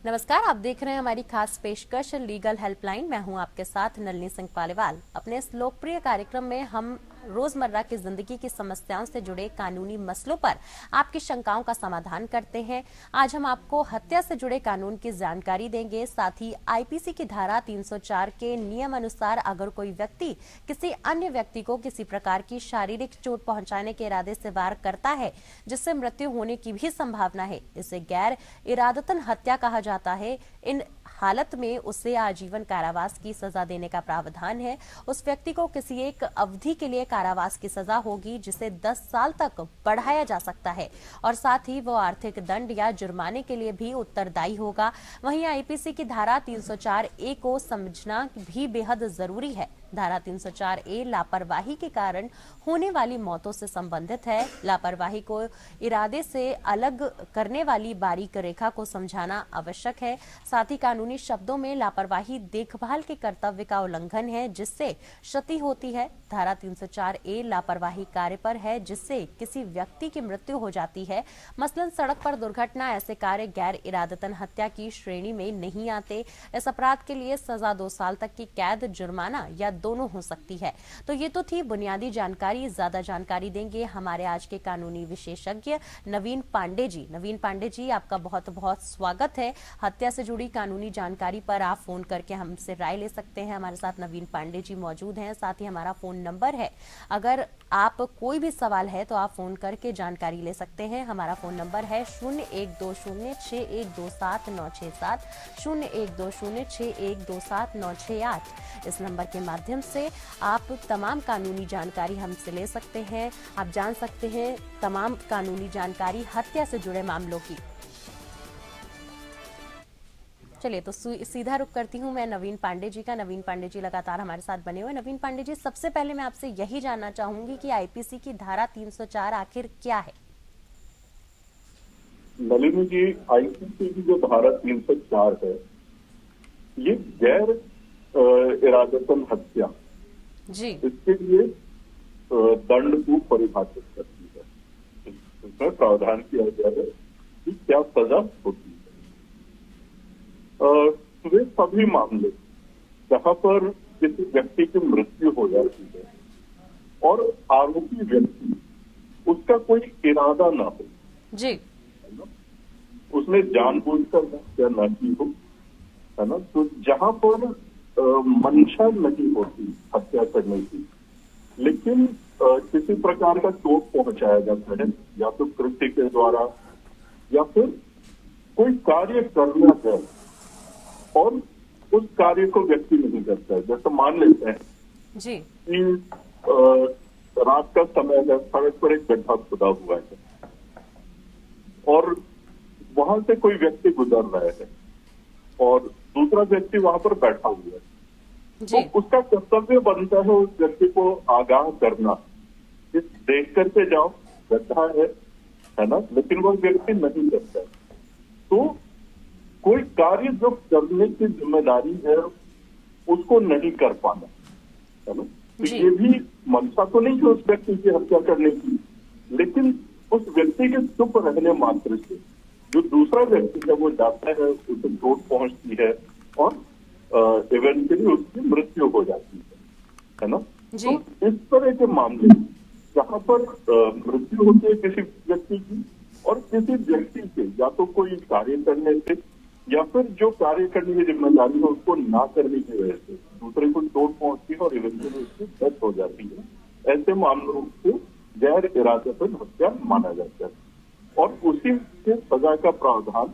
नमस्कार, आप देख रहे हैं हमारी खास पेशकश लीगल हेल्पलाइन। मैं हूं आपके साथ नलिनी सिंह पालीवाल। अपने इस लोकप्रिय कार्यक्रम में हम रोजमर्रा की जिंदगी की समस्याओं से जुड़े कानूनी मसलों पर आपकी शंकाओं का समाधान करते हैं। आज हम आपको हत्या से जुड़े कानून की जानकारी देंगे। साथ ही आईपीसी की धारा 304 के नियम अनुसार अगर कोई व्यक्ति किसी अन्य व्यक्ति को किसी प्रकार की शारीरिक चोट पहुंचाने के इरादे से वार करता है जिससे मृत्यु होने की भी संभावना है, इसे गैर इरादतन हत्या कहा जाता है। इन हालत में उसे आजीवन कारावास की सजा देने का प्रावधान है। उस व्यक्ति को किसी एक अवधि के लिए कारावास की सजा होगी जिसे 10 साल तक बढ़ाया जा सकता है और साथ ही वो आर्थिक दंड या जुर्माने के लिए भी उत्तरदायी होगा। वहीं आईपीसी की धारा 304 ए को समझना भी बेहद जरूरी है। धारा 304 ए लापरवाही के कारण होने वाली मौतों से संबंधित है। लापरवाही को इरादे से अलग करने वाली बारीक रेखा को समझाना आवश्यक है। साथ ही कानूनी शब्दों में लापरवाही देखभाल के कर्तव्य का उल्लंघन है जिससे क्षति होती है। धारा 304 ए लापरवाही कार्य पर है जिससे किसी व्यक्ति की मृत्यु हो जाती है। मसलन सड़क पर दुर्घटना, ऐसे कार्य गैर इरादतन हत्या की श्रेणी में नहीं आते। इस अपराध के लिए सजा 2 साल तक की कैद, जुर्माना या दोनों हो सकती है। तो ये तो थी बुनियादी जानकारी। ज्यादा जानकारी देंगे हमारे आज के कानूनी विशेषज्ञ नवीन पांडे जी। नवीन पांडे जी, आपका बहुत बहुत स्वागत है। हत्या से जुड़ी कानूनी जानकारी पर आप फोन करके हमसे राय ले सकते हैं। हमारे साथ नवीन पांडे जी मौजूद हैं। साथ ही हमारा फोन नंबर है, अगर आप कोई भी सवाल है तो आप फोन करके जानकारी ले सकते हैं। हमारा फोन नंबर है 0120612796 0120612796 इस नंबर के माध्यम से आप तमाम कानूनी जानकारी हमसे ले सकते हैं। आप जान सकते हैं तमाम कानूनी जानकारी हत्या से जुड़े मामलों की। चलिए तो सीधा रुख करती हूँ मैं नवीन पांडे जी का। नवीन पांडे जी लगातार हमारे साथ बने हुए। नवीन पांडे जी, सबसे पहले मैं आपसे यही जानना चाहूंगी कि आईपीसी की धारा 304 आखिर क्या है? नलिनी जी, आईपीसी की जो धारा 304 है ये गैर इरादतन हत्या जी, इसके लिए दंड को परिभाषित करती है। इसमें प्रावधान किया गया है कि क्या सजा होती है। वे सभी मामले जहां पर किसी व्यक्ति की मृत्यु हो जाती है और आरोपी व्यक्ति उसका कोई इरादा ना हो जी, उसने जानबूझकर हत्या न की हो, है ना, तो जहां पर मंशा नहीं होती हत्या करने की, लेकिन किसी प्रकार का चोट पहुंचाया जाता है या तो कृत्य के द्वारा या फिर कोई कार्य करना है और उस कार्य को व्यक्ति नहीं करता है। जैसे मान लेते हैं जी कि रात का समय है, सड़क पर एक गड्ढा खुदा हुआ है और वहां से कोई व्यक्ति गुजर रहा है और दूसरा व्यक्ति वहां पर बैठा हुआ है, तो उसका कर्तव्य बनता है उस व्यक्ति को आगाह करना, देख करके जाओ गड्ढा है ना, लेकिन वो व्यक्ति नहीं करता है। तो कोई कार्य जो करने की जिम्मेदारी है उसको नहीं कर पाना, है ना, तो ये भी मंशा तो नहीं है उस व्यक्ति की हत्या करने की, लेकिन उस व्यक्ति के चुप रहने मात्र से जो दूसरा व्यक्ति है वो जाता है, उसे चोट पहुंचती है और इवेंचुअली उसकी मृत्यु हो जाती है ना। तो इस तरह के मामले जहां पर मृत्यु होती है किसी व्यक्ति की और किसी व्यक्ति से या तो कोई कार्य करने से या फिर जो कार्य करने की जिम्मेदारी है उसको ना करने की वजह से दूसरे को चोट पहुंचती है और इवेंचुअली उसकी डेथ हो जाती है, ऐसे मामलों को गैर इरादतन हत्या माना जाता है और उसी के सजा का प्रावधान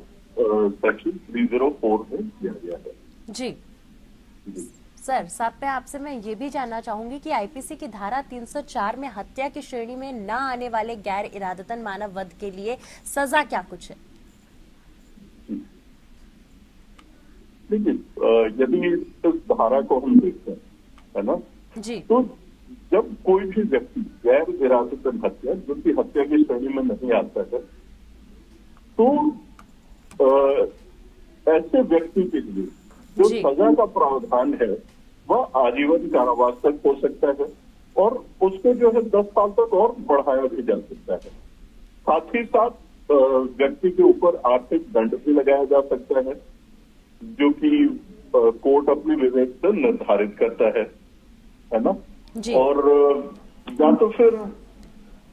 सेक्शन 304 में किया गया है। जी सर, साथ में आपसे मैं ये भी जानना चाहूंगी कि आईपीसी की धारा 304 में हत्या की श्रेणी में न आने वाले गैर इरादतन मानव वध के लिए सजा क्या कुछ है? देखिए, यदि इस धारा को हम देखते हैं, है ना जी, तो जब कोई भी व्यक्ति गैर इरादतन हत्या जो कि हत्या की श्रेणी में नहीं आता है, तो ऐसे व्यक्ति के लिए जो सजा का प्रावधान है वह आजीवन कारावास तक हो सकता है और उसको जो है 10 साल तक और बढ़ाया भी जा सकता है। साथ ही साथ व्यक्ति के ऊपर आर्थिक दंड भी लगाया जा सकता है जो कि कोर्ट अपने विवेक से निर्धारित करता है ना। जी। और या तो फिर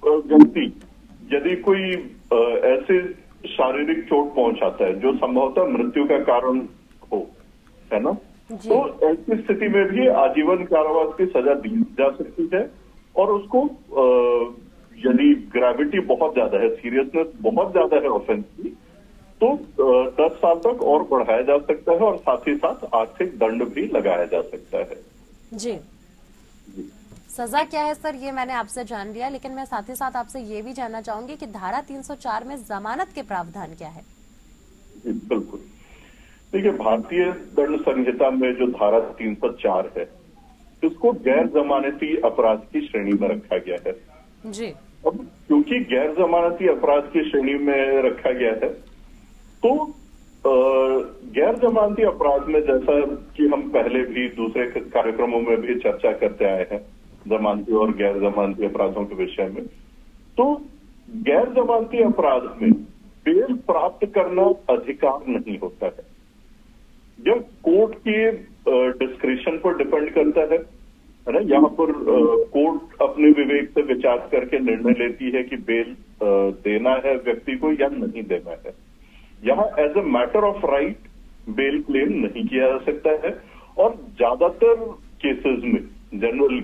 व्यक्ति यदि कोई ऐसे शारीरिक चोट पहुंचाता है जो संभवतः मृत्यु का कारण हो, है ना, जी। तो ऐसी स्थिति में भी आजीवन कारावास की सजा दी जा सकती है। और उसको यदि ग्रेविटी बहुत ज्यादा है, सीरियसनेस बहुत ज्यादा है ऑफेंस की, तो 10 साल तक और बढ़ाया जा सकता है और साथ ही साथ आर्थिक दंड भी लगाया जा सकता है। जी। सजा क्या है सर, ये मैंने आपसे जान लिया, लेकिन मैं साथ ही साथ आपसे ये भी जानना चाहूंगी कि धारा 304 में जमानत के प्रावधान क्या है? जी बिल्कुल। देखिए, भारतीय दंड संहिता में जो धारा 304 है, इसको गैर जमानती अपराध की श्रेणी में रखा गया है। जी। अब क्योंकि गैर जमानती अपराध की श्रेणी में रखा गया है, तो गैर जमानती अपराध में, जैसा कि हम पहले भी दूसरे कार्यक्रमों में भी चर्चा करते आए हैं जमानती और गैर जमानती अपराधों के विषय में, तो गैर जमानती अपराध में बेल प्राप्त करना अधिकार नहीं होता है। यह कोर्ट के डिस्क्रिप्शन पर डिपेंड करता है ना। यहाँ पर कोर्ट अपने विवेक से विचार करके निर्णय लेती है कि बेल देना है व्यक्ति को या नहीं देना है। यहाँ as a matter of right bail claim नहीं किया जा सकता है। और ज्यादातर केसेस में जनरली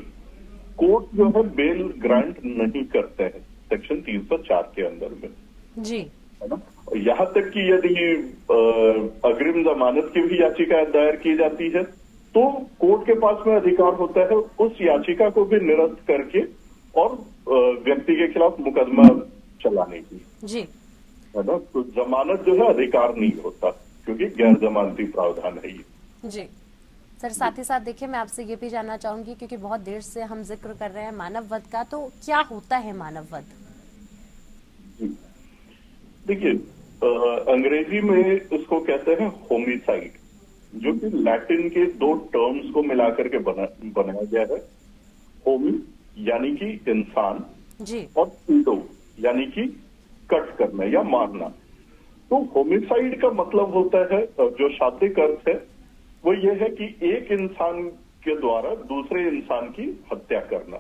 कोर्ट जो है बेल ग्रांट नहीं करते हैं सेक्शन 304 के अंदर में, जी, है ना। यहाँ तक कि यदि अग्रिम जमानत की भी याचिका दायर की जाती है, तो कोर्ट के पास में अधिकार होता है उस याचिका को भी निरस्त करके और व्यक्ति के खिलाफ मुकदमा चलाने की, जी, है ना। तो जमानत जो है अधिकार नहीं होता, क्योंकि गैर जमानती प्रावधान है ये। जी सर, साथ ही साथ देखिए, मैं आपसे ये भी जानना चाहूंगी, क्योंकि बहुत देर से हम जिक्र कर रहे हैं मानव वध का, तो क्या होता है मानव वध? देखिए, अंग्रेजी में इसको कहते हैं होमिसाइड, जो कि लैटिन के दो टर्म्स को मिलाकर के बनाया गया है। होमी यानी कि इंसान, जी, और सीडो यानी कि कट करना या मारना। तो होमिसाइड का मतलब होता है, जो शाब्दिक अर्थ है वो ये है कि एक इंसान के द्वारा दूसरे इंसान की हत्या करना।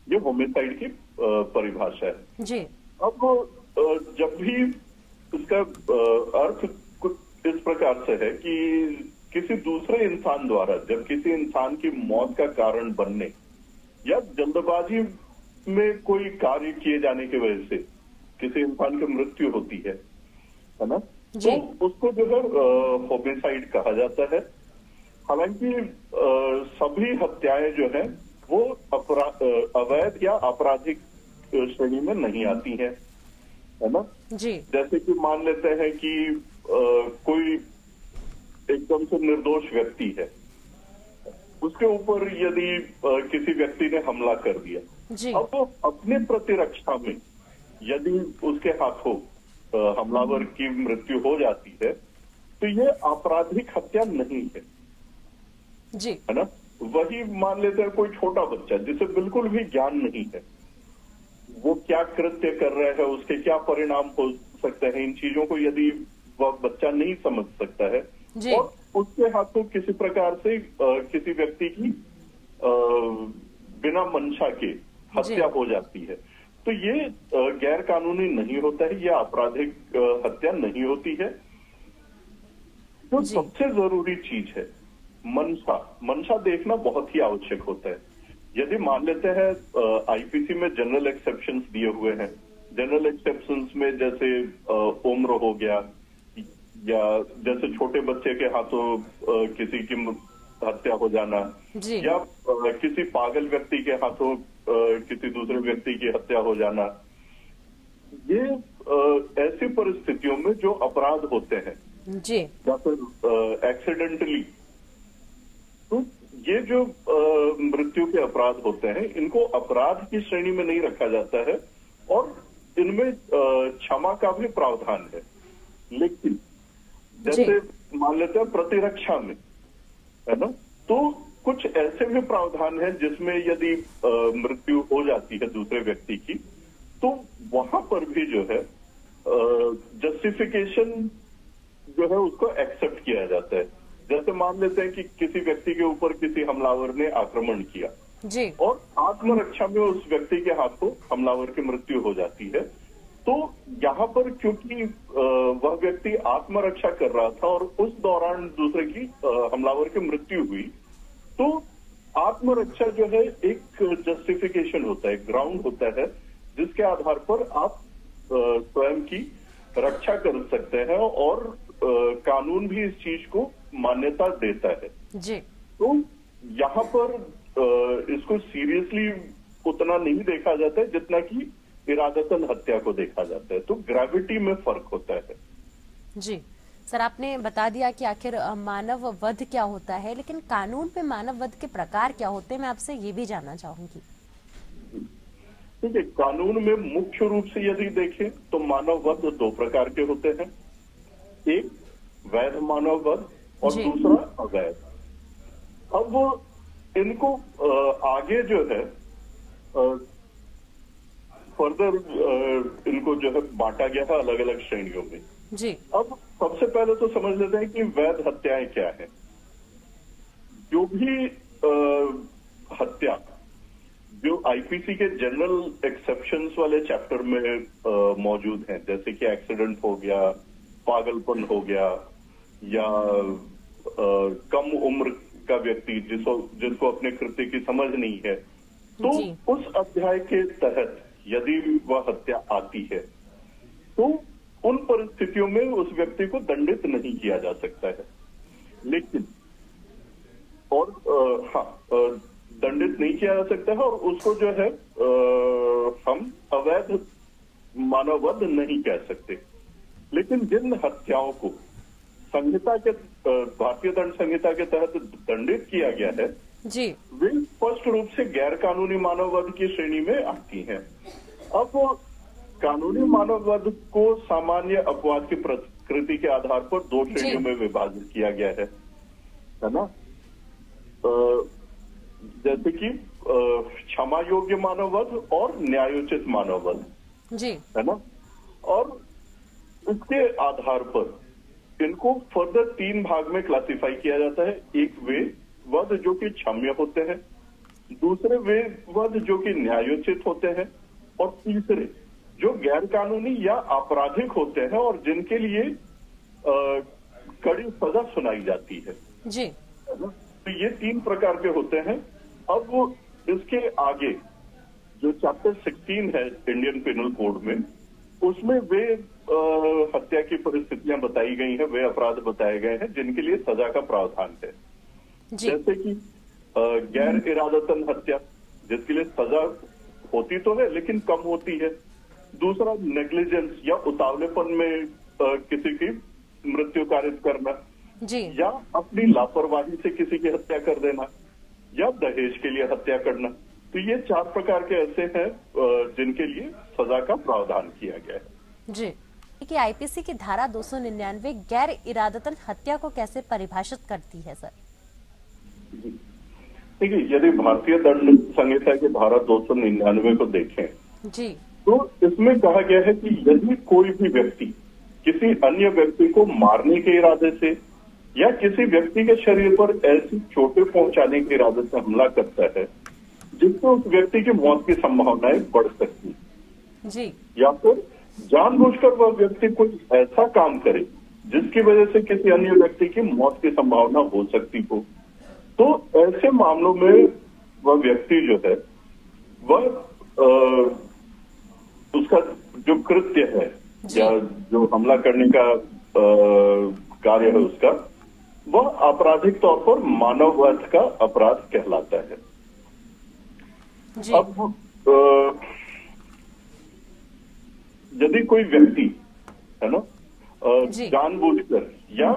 ये होमिसाइड की परिभाषा है। जी। अब जब भी इसका अर्थ कुछ इस प्रकार से है कि किसी दूसरे इंसान द्वारा जब किसी इंसान की मौत का कारण बनने या जल्दबाजी में कोई कार्य किए जाने की वजह से किसी इंसान की मृत्यु होती है ना, तो उसको जो है होमिसाइड कहा जाता है। हालांकि सभी हत्याएं जो है वो अवैध या आपराधिक श्रेणी में नहीं आती हैं, है ना। जी। जैसे कि मान लेते हैं कि कोई एकदम से निर्दोष व्यक्ति है, उसके ऊपर यदि किसी व्यक्ति ने हमला कर दिया, अब वो अपने प्रतिरक्षा में यदि उसके हाथों हमलावर की मृत्यु हो जाती है, तो ये आपराधिक हत्या नहीं है, जी, है ना। वही मान लेते हैं कोई छोटा बच्चा जिसे बिल्कुल भी ज्ञान नहीं है, वो क्या कृत्य कर रहा है, उसके क्या परिणाम हो सकते हैं, इन चीजों को यदि वह बच्चा नहीं समझ सकता है और उसके हाथों किसी प्रकार से किसी व्यक्ति की बिना मंशा के हत्या हो जाती है, तो ये गैर कानूनी नहीं होता है, ये आपराधिक हत्या नहीं होती है। तो सबसे जरूरी चीज है मंशा देखना बहुत ही आवश्यक होता है। यदि मान लेते हैं आईपीसी में जनरल एक्सेप्शंस दिए हुए हैं, जनरल एक्सेप्शंस में जैसे उम्र हो गया, या जैसे छोटे बच्चे के हाथों किसी की हत्या हो जाना, या किसी पागल व्यक्ति के हाथों किसी दूसरे व्यक्ति की हत्या हो जाना, ये ऐसी परिस्थितियों में जो अपराध होते हैं जी, या फिर एक्सीडेंटली, तो ये जो मृत्यु के अपराध होते हैं इनको अपराध की श्रेणी में नहीं रखा जाता है और इनमें क्षमा का भी प्रावधान है। लेकिन जैसे मान लेते हैं प्रतिरक्षा में, है ना, तो कुछ ऐसे भी प्रावधान है जिसमें यदि मृत्यु हो जाती है दूसरे व्यक्ति की, तो वहां पर भी जो है जस्टिफिकेशन जो है उसको एक्सेप्ट किया जाता है। जैसे मान लेते हैं कि किसी व्यक्ति के ऊपर किसी हमलावर ने आक्रमण किया जी। और आत्मरक्षा में उस व्यक्ति के हाथों हमलावर की मृत्यु हो जाती है, तो यहाँ पर क्योंकि वह व्यक्ति आत्मरक्षा कर रहा था और उस दौरान दूसरे की हमलावर की मृत्यु हुई, तो आत्मरक्षा जो है एक जस्टिफिकेशन होता है, ग्राउंड होता है, जिसके आधार पर आप स्वयं की रक्षा कर सकते हैं और कानून भी इस चीज को मान्यता देता है जी। तो यहाँ पर इसको सीरियसली उतना नहीं देखा जाता है जितना कि इरादतन हत्या को देखा जाता है, तो ग्रेविटी में फर्क होता है। जी सर, आपने बता दिया कि आखिर मानव वध क्या होता है, लेकिन कानून पे मानव वध के प्रकार क्या होते हैं, मैं आपसे ये भी जानना चाहूंगी। ठीक है, कानून में मुख्य रूप से यदि देखें तो मानव वध 2 प्रकार के होते हैं, एक वैध मानव वध और दूसरा अवैध। अब इनको आगे जो है फर्दर इनको जो है बांटा गया है अलग अलग श्रेणियों में जी। अब सबसे पहले तो समझ लेते हैं कि वैध हत्याएं क्या है। जो भी हत्या जो आईपीसी के जनरल एक्सेप्शंस वाले चैप्टर में मौजूद हैं, जैसे कि एक्सीडेंट हो गया, पागलपन हो गया, या कम उम्र का व्यक्ति जिसको अपने कृत्य की समझ नहीं है, तो उस अध्याय के तहत यदि वह हत्या आती है तो उन परिस्थितियों में उस व्यक्ति को दंडित नहीं किया जा सकता है। लेकिन दंडित नहीं किया जा सकता है और उसको जो है हम अवैध मानव वध नहीं कह सकते। लेकिन जिन हत्याओं को संहिता के भारतीय दंड संहिता के तहत दंडित किया गया है जी, वे स्पष्ट रूप से गैर कानूनी मानव वध की श्रेणी में आती हैं। अब कानूनी मानव वध को सामान्य अपवाद की प्रकृति के आधार पर 2 श्रेणियों में विभाजित किया गया है ना। जैसे कि क्षमा योग्य मानव वध और न्यायोचित मानव वध जी, है ना। और इसके आधार पर इनको फर्दर 3 भाग में क्लासिफाई किया जाता है। एक वे वध जो कि क्षम्य होते हैं, दूसरे वे वध जो कि न्यायोचित होते हैं, और तीसरे जो गैर कानूनी या आपराधिक होते हैं और जिनके लिए कड़ी सजा सुनाई जाती है जी। तो ये 3 प्रकार के होते हैं। अब इसके आगे जो चैप्टर 16 है इंडियन पिनल कोड में, उसमें वे हत्या की परिस्थितियां बताई गई हैं, वे अपराध बताए गए हैं जिनके लिए सजा का प्रावधान है। जैसे कि गैर इरादतन हत्या, जिसके लिए सजा होती तो है लेकिन कम होती है। दूसरा नेग्लिजेंस या उतावलेपन में किसी की मृत्यु कारित करना जी, या अपनी लापरवाही से किसी की हत्या कर देना, या दहेज के लिए हत्या करना। तो ये 4 प्रकार के ऐसे हैं जिनके लिए सजा का प्रावधान किया गया है जी। कि आईपीसी की धारा 299 गैर इरादतन हत्या को कैसे परिभाषित करती है सर? देखिए, यदि भारतीय दंड संहिता की धारा 299 को देखें जी, तो इसमें कहा गया है कि यदि कोई भी व्यक्ति किसी अन्य व्यक्ति को मारने के इरादे से या किसी व्यक्ति के शरीर पर ऐसी चोटें पहुंचाने के इरादे से हमला करता है जिससे उस व्यक्ति की मौत की संभावनाएं बढ़ सकती है जी, या फिर जानबूझकर वह व्यक्ति कोई ऐसा काम करे जिसकी वजह से किसी अन्य व्यक्ति की मौत की संभावना हो सकती हो, तो ऐसे मामलों में वह व्यक्ति जो है वह उसका जो कृत्य है या जो हमला करने का कार्य है उसका, वह आपराधिक तौर पर मानव वध का अपराध कहलाता है जी। अब यदि कोई व्यक्ति है ना जानबूझकर या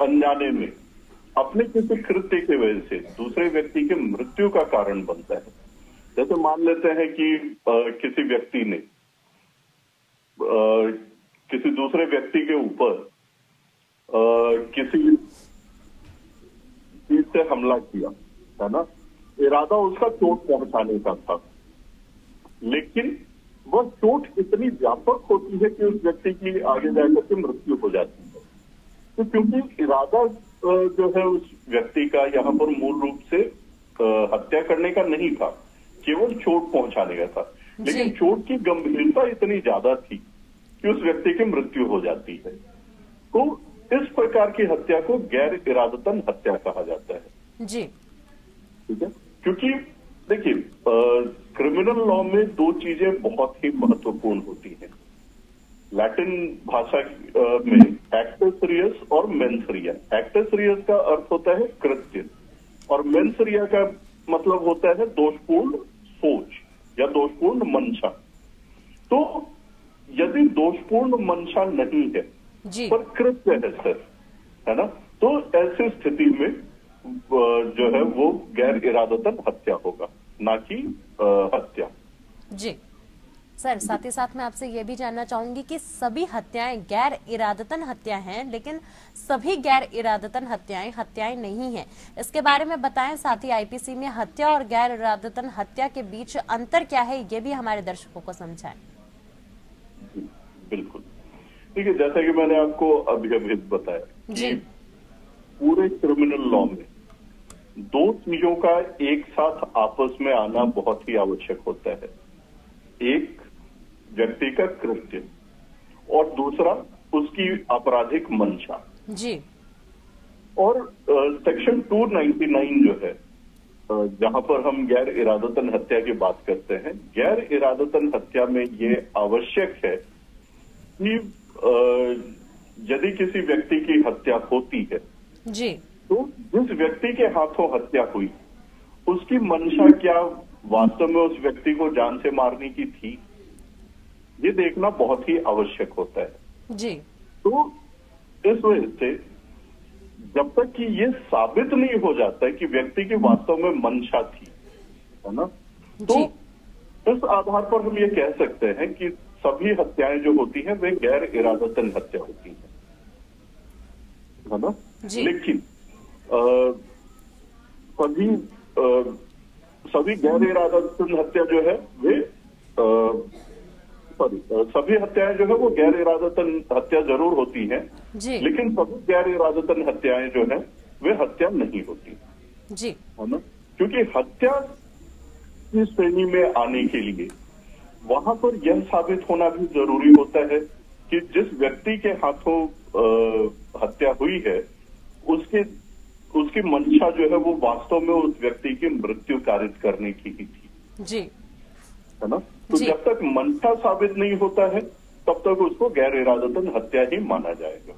अनजाने में अपने किसी कृत्य की वजह से दूसरे व्यक्ति की मृत्यु का कारण बनता है, जैसे मान लेते हैं कि किसी व्यक्ति ने किसी दूसरे व्यक्ति के ऊपर किसी चीज से हमला किया है ना, इरादा उसका चोट पहुंचाने का था, लेकिन वह चोट इतनी व्यापक होती है कि उस व्यक्ति की आगे जाकर के मृत्यु हो जाती है। तो क्योंकि इरादा जो है उस व्यक्ति का यहाँ पर मूल रूप से हत्या करने का नहीं था, केवल चोट पहुंचाने का था, लेकिन चोट की गंभीरता इतनी ज्यादा थी कि उस व्यक्ति की मृत्यु हो जाती है। तो इस प्रकार की हत्या को गैर इरादतन हत्या कहा जाता है। जी, ठीक है। क्योंकि देखिए, क्रिमिनल लॉ में दो चीजें बहुत ही महत्वपूर्ण होती हैं। लैटिन भाषा में एक्टस रियस और मेंस रिया। एक्टस रियस का अर्थ होता है कृत्य और मेंस रिया का मतलब होता है दोषपूर्ण सोच या दोषपूर्ण मंशा। तो यदि दोषपूर्ण मंशा नहीं है पर कृत्य है सर, है ना, तो ऐसी स्थिति में जो है वो गैर इरादतन हत्या होगा, ना कि हत्या। जी सर, साथ ही साथ मैं आपसे ये भी जानना चाहूंगी कि सभी हत्याएं गैर इरादतन हत्या हैं, लेकिन सभी गैर इरादतन हत्याएं नहीं हैं। इसके बारे में बताएं। साथ ही आईपीसी में हत्या और गैर इरादतन हत्या के बीच अंतर क्या है, ये भी हमारे दर्शकों को समझाएं। बिल्कुल, देखिए, जैसा कि मैंने आपको अभी बताया कि पूरे क्रिमिनल लॉ में दो चीजों का एक साथ आपस में आना बहुत ही आवश्यक होता है। एक व्यक्ति का कृत्य और दूसरा उसकी आपराधिक मंशा। जी। और सेक्शन 299 जो है, जहां पर हम गैर इरादतन हत्या की बात करते हैं, गैर इरादतन हत्या में ये आवश्यक है कि यदि किसी व्यक्ति की हत्या होती है जी, तो जिस व्यक्ति के हाथों हत्या हुई उसकी मंशा क्या वास्तव में उस व्यक्ति को जान से मारने की थी, ये देखना बहुत ही आवश्यक होता है। जी। तो इस वजह से जब तक कि ये साबित नहीं हो जाता है कि व्यक्ति की वास्तव में मंशा थी, है ना, तो इस आधार पर हम ये कह सकते हैं कि सभी हत्याएं जो होती हैं वे गैर इरादतन हत्या होती हैं, है ना। लेकिन सभी गैर इरादतन हत्या जो है वे सभी हत्याएं जो है वो गैर इरादतन हत्या जरूर होती हैं, लेकिन सभी गैर इरादतन हत्याएं जो है वे हत्या नहीं होती, जी, है ना। क्योंकि हत्या की श्रेणी में आने के लिए वहां पर यह साबित होना भी जरूरी होता है कि जिस व्यक्ति के हाथों हत्या हुई है उसकी मंशा जो है वो वास्तव में उस व्यक्ति की मृत्यु कारित करने की ही थी, जी, है ना। तो जब तक मंशा साबित नहीं होता है तब तक उसको गैर इरादतन हत्या ही माना जाएगा।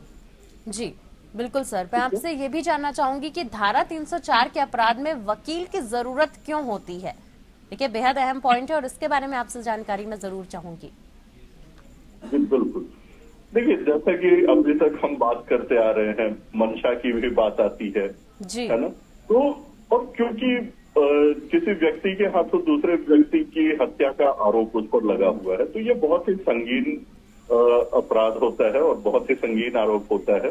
जी बिल्कुल सर, मैं आपसे ये भी जानना चाहूंगी कि धारा 304 के अपराध में वकील की जरूरत क्यों होती है। देखिए, बेहद अहम पॉइंट है और इसके बारे में आपसे जानकारी मैं जरूर चाहूंगी। बिल्कुल, देखिए, जैसा कि अभी तक हम बात करते आ रहे हैं, मंशा की भी बात आती है जी, है ना। तो और क्योंकि किसी व्यक्ति के हाथों दूसरे व्यक्ति की हत्या का आरोप उस पर लगा हुआ है, तो ये बहुत ही संगीन अपराध होता है और बहुत ही संगीन आरोप होता है।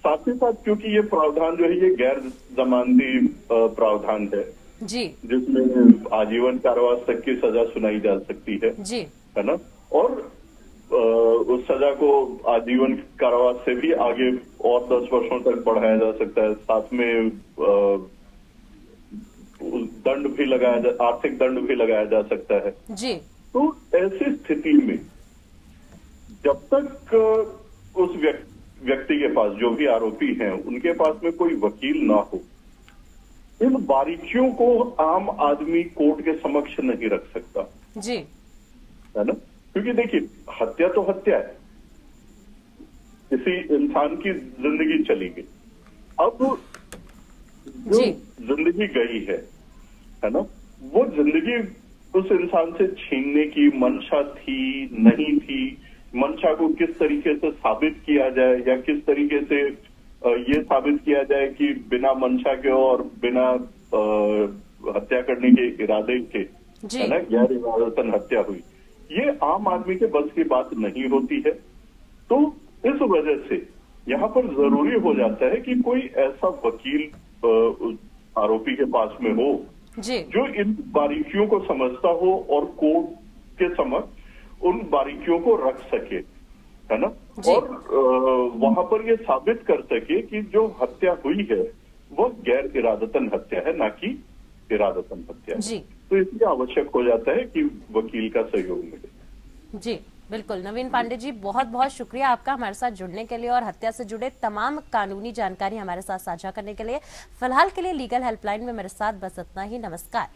साथ ही साथ क्योंकि ये प्रावधान जो है ये गैर जमानती प्रावधान है जी, जिसमें आजीवन कारावास तक की सजा सुनाई जा सकती है, जी, है ना। और उस सजा को आजीवन कारावास से भी आगे और 10 वर्षों तक बढ़ाया जा सकता है। साथ में दंड भी आर्थिक दंड भी लगाया जा सकता है। जी। तो ऐसी स्थिति में जब तक उस व्यक्ति के पास, जो भी आरोपी हैं, उनके पास में कोई वकील ना हो, इन बारीकियों को आम आदमी कोर्ट के समक्ष नहीं रख सकता, जी, है ना। क्योंकि देखिए, हत्या तो हत्या है, किसी इंसान की जिंदगी चली गई। अब जो जिंदगी गई है ना, वो जिंदगी उस इंसान से छीनने की मंशा थी नहीं थी, मंशा को किस तरीके से साबित किया जाए या किस तरीके से ये साबित किया जाए कि बिना मंशा के और बिना हत्या करने के इरादे के, है ना, गैर इरादतन हत्या हुई, ये आम आदमी के बस की बात नहीं होती है। तो इस वजह से यहाँ पर जरूरी हो जाता है कि कोई ऐसा वकील आरोपी के पास में हो जो इन बारीकियों को समझता हो और कोर्ट के समक्ष उन बारीकियों को रख सके, है ना, और वहां पर ये साबित कर सके कि जो हत्या हुई है वो गैर इरादतन हत्या है, ना कि इरादतन हत्या है। तो इसलिए आवश्यक हो जाता है कि वकील का सहयोग मिले। जी बिल्कुल। नवीन पांडे जी, बहुत बहुत शुक्रिया आपका हमारे साथ जुड़ने के लिए और हत्या से जुड़े तमाम कानूनी जानकारी हमारे साथ साझा करने के लिए। फिलहाल के लिए लीगल हेल्पलाइन में मेरे साथ बस इतना ही। नमस्कार।